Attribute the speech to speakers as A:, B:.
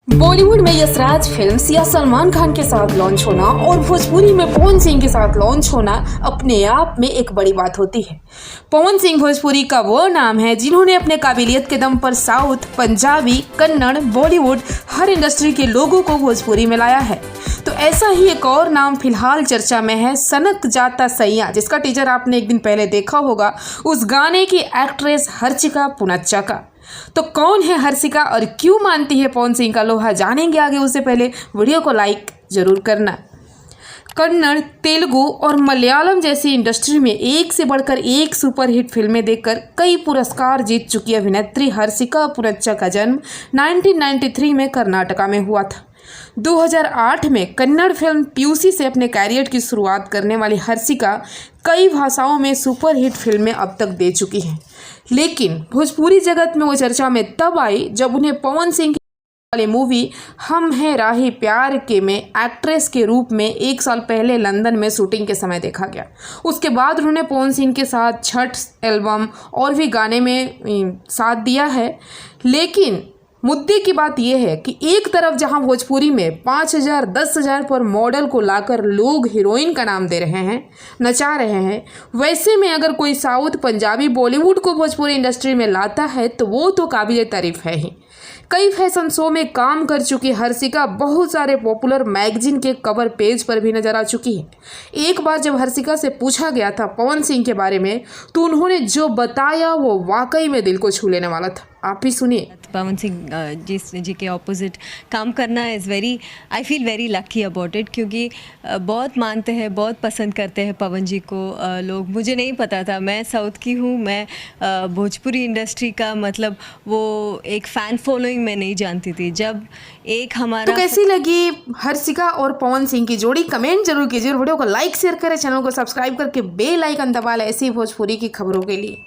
A: बॉलीवुड में यशराज फिल्म्स या सलमान खान के साथ लॉन्च होना और भोजपुरी में पवन सिंह के साथ लॉन्च होना अपने आप में एक बड़ी बात होती है। पवन सिंह भोजपुरी का वो नाम है जिन्होंने अपने काबिलियत के दम पर साउथ, पंजाबी, कन्नड़, बॉलीवुड हर इंडस्ट्री के लोगों को भोजपुरी में लाया है। तो ऐसा ही एक और नाम फिलहाल चर्चा में है, सनक जाता सैया, जिसका टीजर आपने एक दिन पहले देखा होगा, उस गाने की एक्ट्रेस हर्षिका पुनच्चा का। तो कौन है हर्षिका और क्यों मानती है पवन सिंह का लोहा, जानेंगे आगे। उससे पहले वीडियो को लाइक जरूर करना। कन्नड़, तेलुगु और मलयालम जैसी इंडस्ट्री में एक से बढ़कर एक सुपरहिट फिल्में देकर कई पुरस्कार जीत चुकी अभिनेत्री हर्षिका पुनच्चा का जन्म 1993 में कर्नाटका में हुआ था। 2008 में कन्नड़ फिल्म ट्यूसी से अपने कैरियर की शुरुआत करने वाली हर्षिका कई भाषाओं में सुपरहिट फिल्में अब तक दे चुकी हैं, लेकिन भोजपुरी जगत में वो चर्चा में तब आई जब उन्हें पवन सिंह वाली मूवी हम हैं राही प्यार के में एक्ट्रेस के रूप में 1 साल पहले लंदन में शूटिंग के समय देखा गया। उसके बाद उन्होंने पवन सिंह के साथ छठ एल्बम और भी गाने में साथ दिया है। लेकिन मुद्दे की बात यह है कि एक तरफ जहां भोजपुरी में 5,000 10,000 पर मॉडल को लाकर लोग हीरोइन का नाम दे रहे हैं, नचा रहे हैं, वैसे में अगर कोई साउथ, पंजाबी, बॉलीवुड को भोजपुरी इंडस्ट्री में लाता है तो वो तो काबिले तारीफ है ही। कई फैशन शो में काम कर चुकी हर्षिका बहुत सारे पॉपुलर मैगजीन के कवर पेज पर भी नजर आ चुकी है। एक बार जब हर्षिका से पूछा गया था पवन सिंह के बारे में तो उन्होंने जो बताया वो वाकई में दिल को छू लेने वाला था। आप ही सुनिए।
B: पवन सिंह जी के ऑपोजिट काम करना is very, I feel very lucky about it, क्योंकि बहुत मानते हैं, बहुत पसंद करते हैं पवन जी को लोग। मुझे नहीं पता था, मैं साउथ की हूँ, मैं भोजपुरी इंडस्ट्री का मतलब वो एक फ़ैन फॉलोइंग मैं नहीं जानती थी। जब एक हमारा
A: तो कैसी लगी हर्षिका और पवन सिंह की जोड़ी, कमेंट जरूर कीजिए। वीडियो को लाइक शेयर करें, चैनल को सब्सक्राइब करके बेल आइकन दबा लें ऐसी भोजपुरी की खबरों के लिए।